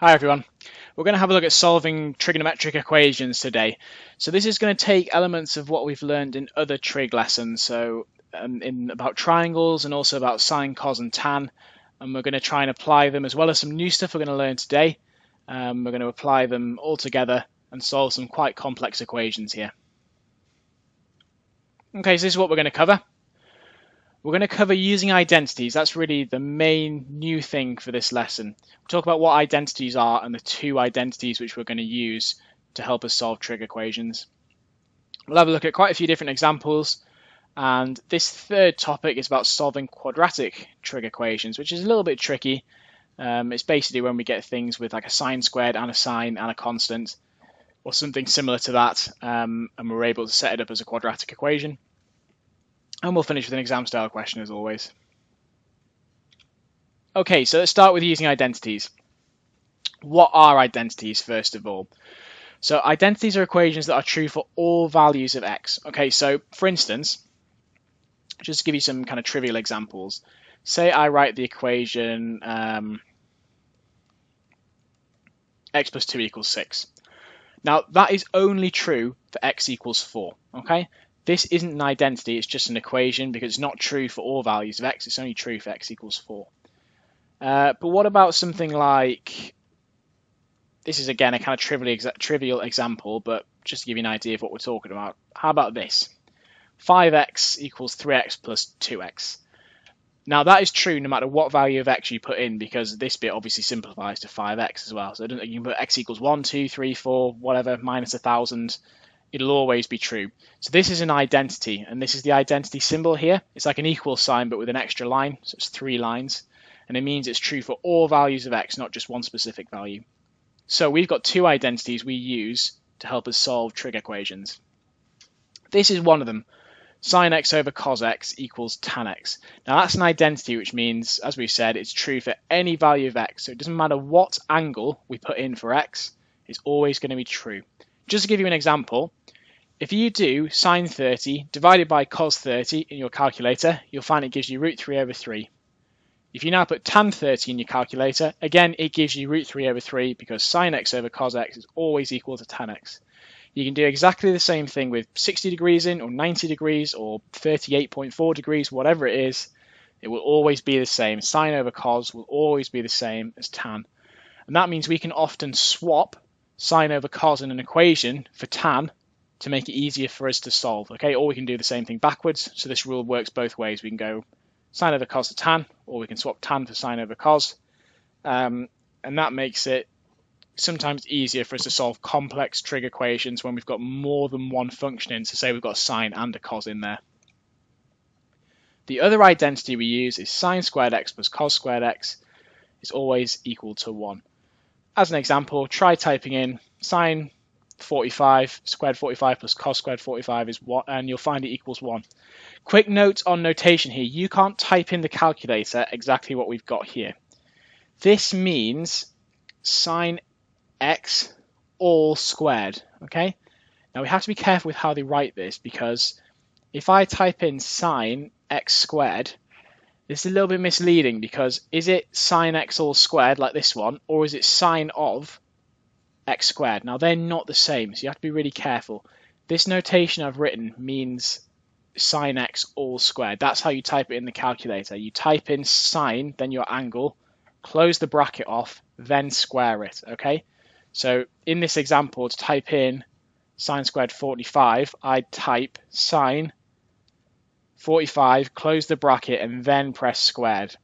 Hi everyone. We're going to have a look at solving trigonometric equations today. So this is going to take elements of what we've learned in other trig lessons, so about triangles and also about sine, cos and tan, and we're going to try and apply them as well as some new stuff we're going to learn today. We're going to apply them all together and solve some quite complex equations here. Okay, so this is what we're going to cover. We're going to cover using identities. That's really the main new thing for this lesson. We'll talk about what identities are and the two identities which we're going to use to help us solve trig equations. We'll have a look at quite a few different examples, and this third topic is about solving quadratic trig equations, which is a little bit tricky. It's basically when we get things with like a sine squared and a sine and a constant, or something similar to that, and we're able to set it up as a quadratic equation. And we'll finish with an exam style question as always. Okay, so let's start with using identities. What are identities first of all? So identities are equations that are true for all values of x. Okay, so for instance, just to give you some kind of trivial examples, say I write the equation x plus 2 equals 6. Now that is only true for x equals 4, okay? This isn't an identity, it's just an equation because it's not true for all values of x, it's only true for x equals 4. But what about something like, this is again a kind of trivial example, but just to give you an idea of what we're talking about. How about this? 5x equals 3x plus 2x. Now that is true no matter what value of x you put in, because this bit obviously simplifies to 5x as well. So you can put x equals 1, 2, 3, 4, whatever, minus 1,000. It'll always be true. So this is an identity, and this is the identity symbol here. It's like an equal sign, but with an extra line, so it's 3 lines. And it means it's true for all values of x, not just one specific value. So we've got two identities we use to help us solve trig equations. This is one of them. Sin x over cos x equals tan x. Now that's an identity, which means, as we've said, it's true for any value of x. So it doesn't matter what angle we put in for x, it's always going to be true. Just to give you an example, if you do sine 30 divided by cos 30 in your calculator, you'll find it gives you root 3 over 3. If you now put tan 30 in your calculator, again it gives you root 3 over 3 because sin x over cos x is always equal to tan x. You can do exactly the same thing with 60 degrees in or 90 degrees or 38.4 degrees, whatever it is, it will always be the same. Sin over cos will always be the same as tan. And that means we can often swap sin over cos in an equation for tan to make it easier for us to solve. Okay, or we can do the same thing backwards. So this rule works both ways. We can go sin over cos to tan, or we can swap tan for sin over cos. And that makes it sometimes easier for us to solve complex trig equations when we've got more than one function in. So say we've got a sine and a cos in there. The other identity we use is sine squared x plus cos squared x is always equal to 1. As an example, try typing in sine 45 squared 45 plus cos squared 45 is 1, and you'll find it equals 1. Quick note on notation here, you can't type in the calculator exactly what we've got here. This means sine x all squared, okay? Now we have to be careful with how they write this, because if I type in sine x squared, this is a little bit misleading, because is it sine x all squared like this one, or is it sine of x squared? Now they're not the same, so you have to be really careful. This notation I've written means sine x all squared. That's how you type it in the calculator. You type in sine, then your angle, close the bracket off, then square it, okay? So in this example, to type in sine squared 45, I'd type sine 45, close the bracket, and then press squared.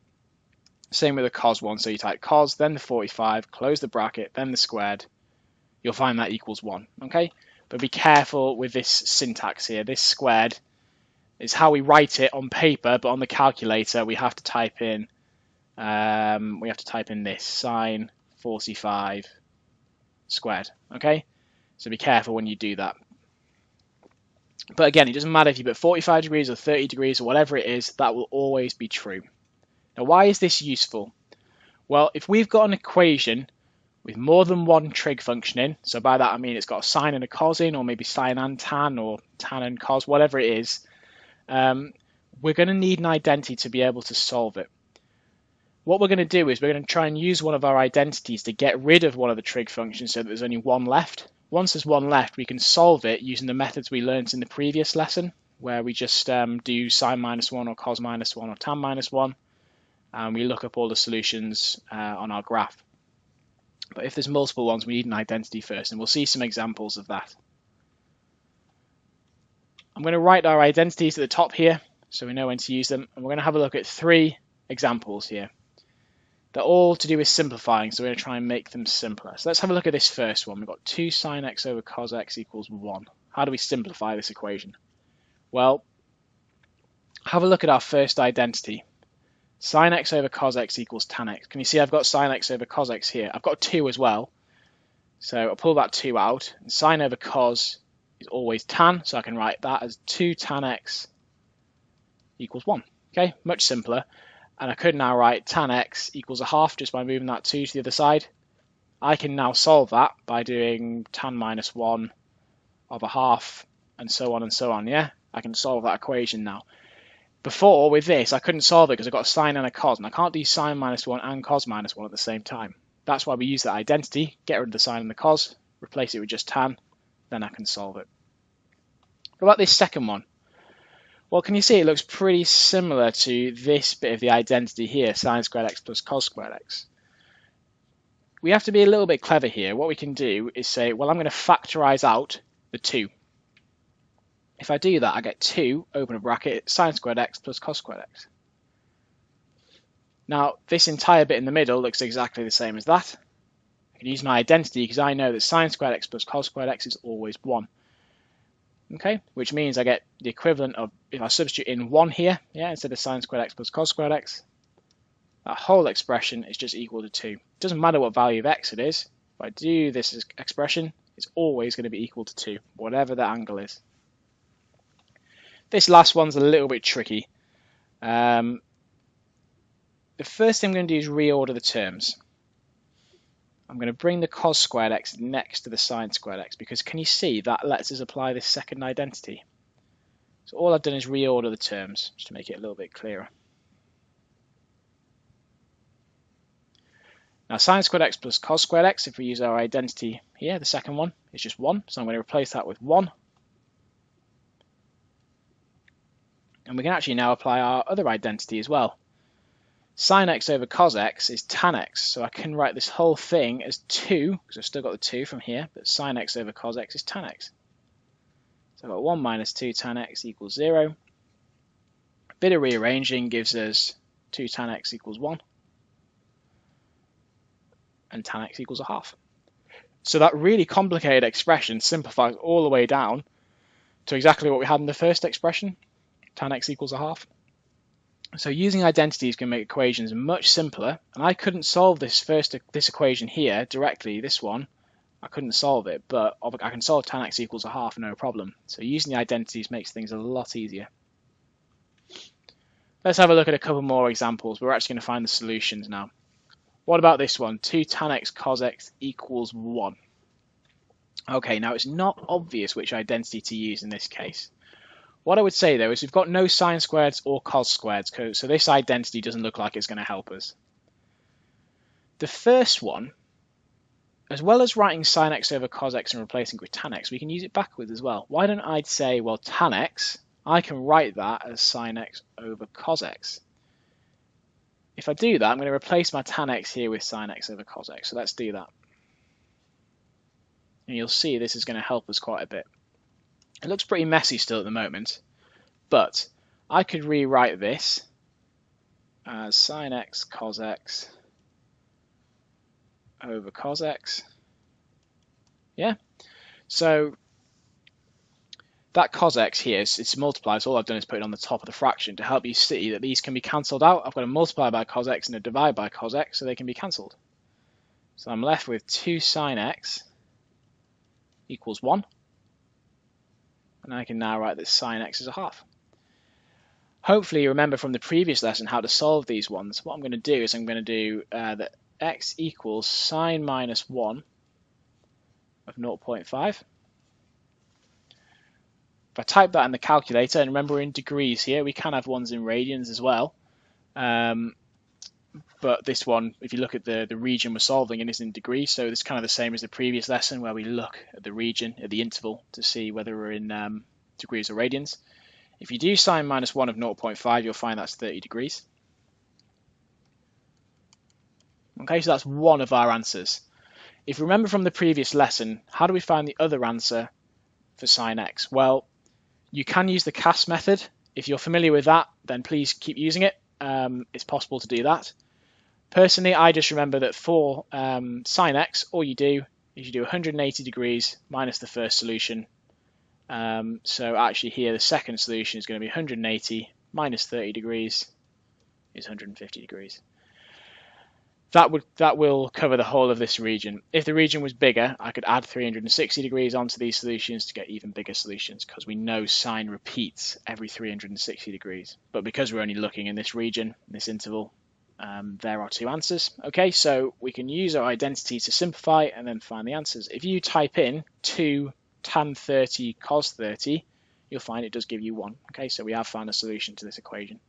Same with the cos one, so you type cos, then the 45, close the bracket, then the squared. You'll find that equals 1, okay? But be careful with this syntax here. This squared is how we write it on paper, but on the calculator we have to type in this sine 45 squared, okay? So be careful when you do that. But again, it doesn't matter if you put 45 degrees or 30 degrees or whatever it is, that will always be true. Now, why is this useful? Well, if we've got an equation with more than one trig function in, so by that I mean it's got a sine and a cos in, or maybe sine and tan, or tan and cos, whatever it is, we're going to need an identity to be able to solve it. What we're going to do is we're going to try and use one of our identities to get rid of one of the trig functions so that there's only one left. Once there's one left, we can solve it using the methods we learned in the previous lesson, where we just do sine minus 1 or cos minus 1 or tan minus 1, and we look up all the solutions on our graph. But if there's multiple ones, we need an identity first, and we'll see some examples of that. I'm going to write our identities at the top here, so we know when to use them, and we're going to have a look at 3 examples here. They're all to do with simplifying, so we're going to try and make them simpler. So let's have a look at this first one. We've got 2 sine x over cos x equals 1. How do we simplify this equation? Well, have a look at our first identity. Sine x over cos x equals tan x. Can you see I've got sine x over cos x here? I've got 2 as well. So I'll pull that 2 out. And sine over cos is always tan, so I can write that as 2 tan x equals 1. Okay, much simpler. And I could now write tan x equals a half just by moving that 2 to the other side. I can now solve that by doing tan minus 1 of a half and so on, yeah? I can solve that equation now. Before, with this, I couldn't solve it because I've got a sine and a cos, and I can't do sine minus 1 and cos minus 1 at the same time. That's why we use that identity, get rid of the sine and the cos, replace it with just tan, then I can solve it. What about this second one? Well, can you see it looks pretty similar to this bit of the identity here, sine squared x plus cos squared x. We have to be a little bit clever here. What we can do is say, well, I'm going to factorize out the 2. If I do that, I get 2, open a bracket, sine squared x plus cos squared x. Now, this entire bit in the middle looks exactly the same as that. I can use my identity because I know that sine squared x plus cos squared x is always 1. Okay, which means I get the equivalent of, if I substitute in 1 here, yeah, instead of sine squared x plus cos squared x, that whole expression is just equal to 2. It doesn't matter what value of x it is. If I do this expression, it's always going to be equal to 2, whatever the angle is. This last one's a little bit tricky. The first thing I'm going to do is reorder the terms. I'm going to bring the cos squared x next to the sine squared x, because can you see that lets us apply this second identity? So all I've done is reorder the terms, just to make it a little bit clearer. Now sine squared x plus cos squared x, if we use our identity here, the second one, is just 1. So I'm going to replace that with 1. And we can actually now apply our other identity as well. Sin x over cos x is tan x, so I can write this whole thing as 2, because I've still got the 2 from here, but sin x over cos x is tan x. So I've got 1 minus 2 tan x equals 0. A bit of rearranging gives us 2 tan x equals 1. And tan x equals a half. So that really complicated expression simplifies all the way down to exactly what we had in the first expression, tan x equals a half. So using identities can make equations much simpler, and I couldn't solve this equation here directly, this one. I couldn't solve it, but I can solve tan x equals a half, no problem. So using the identities makes things a lot easier. Let's have a look at a couple more examples. We're actually going to find the solutions now. What about this one? 2 tan x cos x equals 1. Okay, now it's not obvious which identity to use in this case. What I would say though is we've got no sine squareds or cos squareds, so this identity doesn't look like it's going to help us. The first one, as well as writing sin x over cos x and replacing it with tan x, we can use it backwards as well. Why don't I say, well, tan x, I can write that as sin x over cos x. If I do that, I'm going to replace my tan x here with sin x over cos x, so let's do that. And you'll see this is going to help us quite a bit. It looks pretty messy still at the moment, but I could rewrite this as sin x cos x over cos x. Yeah, so that cos x here, it's multiplied, so all I've done is put it on the top of the fraction to help you see that these can be cancelled out. I've got a multiply by cos x and a divide by cos x, so they can be cancelled. So I'm left with 2 sin x equals 1. And I can now write that sin x is a half. Hopefully you remember from the previous lesson how to solve these ones. What I'm going to do is I'm going to do that x equals sine minus 1 of 0.5. If I type that in the calculator, and remember we're in degrees here, we can have ones in radians as well. but this one, if you look at the region we're solving, it is in degrees, so it's kind of the same as the previous lesson where we look at the region, at the interval, to see whether we're in degrees or radians. If you do sine minus 1 of 0.5, you'll find that's 30 degrees. Okay, so that's one of our answers. If you remember from the previous lesson, how do we find the other answer for sine x? Well, you can use the CAS method. If you're familiar with that, then please keep using it. It's possible to do that. Personally, I just remember that for sine x, all you do is you do 180 degrees minus the first solution. So actually here, the second solution is going to be 180 minus 30 degrees is 150 degrees. That will cover the whole of this region. If the region was bigger, I could add 360 degrees onto these solutions to get even bigger solutions, because we know sine repeats every 360 degrees. But because we're only looking in this region, this interval, there are two answers. Okay, so we can use our identity to simplify and then find the answers. If you type in 2 tan 30 cos 30, you'll find it does give you 1. Okay, so we have found a solution to this equation.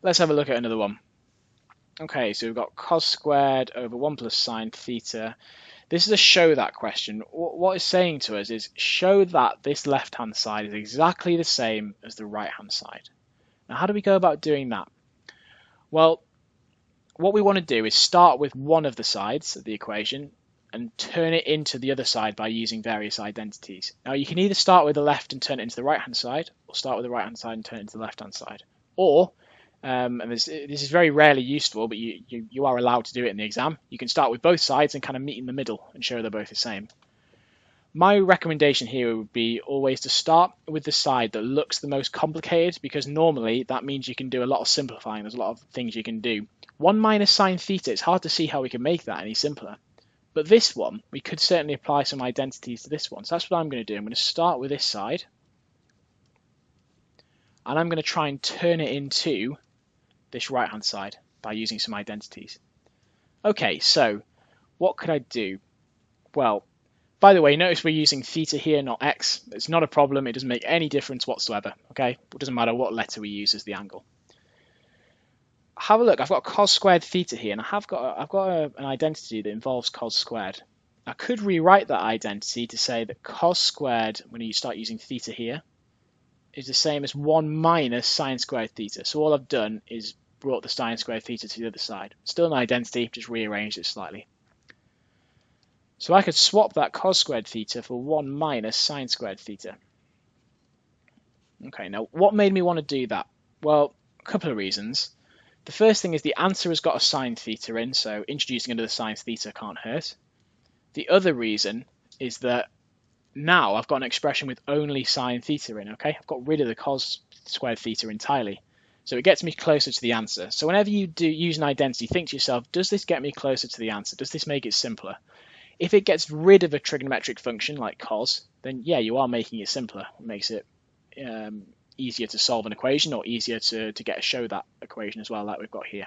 Let's have a look at another one. Okay, so we've got cos squared over 1 plus sine theta. This is a show that question. What it's saying to us is show that this left-hand side is exactly the same as the right-hand side. Now, how do we go about doing that? Well, what we want to do is start with one of the sides of the equation and turn it into the other side by using various identities. Now, you can either start with the left and turn it into the right-hand side, or start with the right-hand side and turn it into the left-hand side. Or, and this is very rarely useful, but you are allowed to do it in the exam, you can start with both sides and kind of meet in the middle and show they're both the same. My recommendation here would be always to start with the side that looks the most complicated, because normally that means you can do a lot of simplifying. There's a lot of things you can do. 1 minus sine theta, it's hard to see how we can make that any simpler. But this one, we could certainly apply some identities to this one. So that's what I'm going to do. I'm going to start with this side. And I'm going to try and turn it into this right-hand side by using some identities. Okay, so what could I do? Well, by the way, notice we're using theta here, not x. It's not a problem. It doesn't make any difference whatsoever. Okay, it doesn't matter what letter we use as the angle. Have a look. I've got cos squared theta here, and I've got an identity that involves cos squared. I could rewrite that identity to say that cos squared, when you start using theta here, is the same as 1 minus sine squared theta. So all I've done is brought the sine squared theta to the other side. Still an identity, just rearranged it slightly. So I could swap that cos squared theta for 1 minus sine squared theta. Okay, now what made me want to do that? Well, a couple of reasons. The first thing is the answer has got a sine theta in, so introducing another sine theta can't hurt. The other reason is that now I've got an expression with only sine theta in, okay? I've got rid of the cos squared theta entirely. So it gets me closer to the answer. So whenever you do use an identity, think to yourself, does this get me closer to the answer? Does this make it simpler? If it gets rid of a trigonometric function like cos, then yeah, you are making it simpler. It makes it easier to solve an equation, or easier to get a show that equation as well, like we've got here.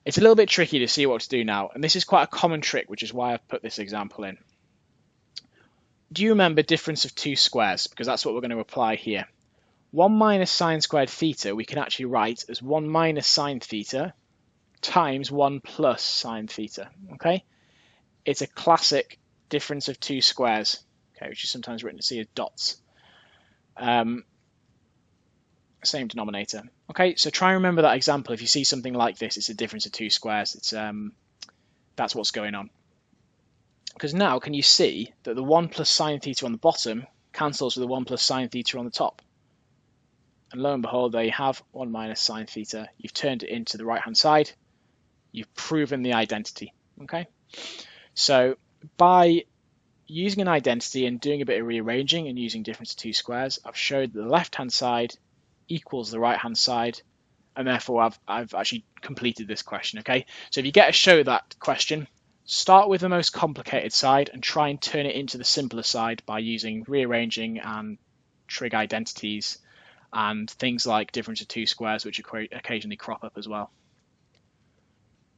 It's a little bit tricky to see what to do now, and this is quite a common trick, which is why I've put this example in. Do you remember difference of two squares? Because that's what we're going to apply here. 1 minus sine squared theta we can actually write as 1 minus sine theta times 1 plus sine theta. Okay, it's a classic difference of two squares, okay, which is sometimes written to see as dots. Same denominator. Okay, so try and remember that example. If you see something like this, it's a difference of two squares. It's that's what's going on. Because now, can you see that the 1 plus sine theta on the bottom cancels with the 1 plus sine theta on the top? And lo and behold, there you have 1 minus sine theta. You've turned it into the right-hand side. You've proven the identity. Okay, so by using an identity and doing a bit of rearranging and using difference of two squares, I've showed that the left-hand side equals the right-hand side, and therefore I've actually completed this question. Okay, so if you get a show that question, start with the most complicated side and try and turn it into the simpler side by using rearranging and trig identities and things like difference of two squares, which occasionally crop up as well.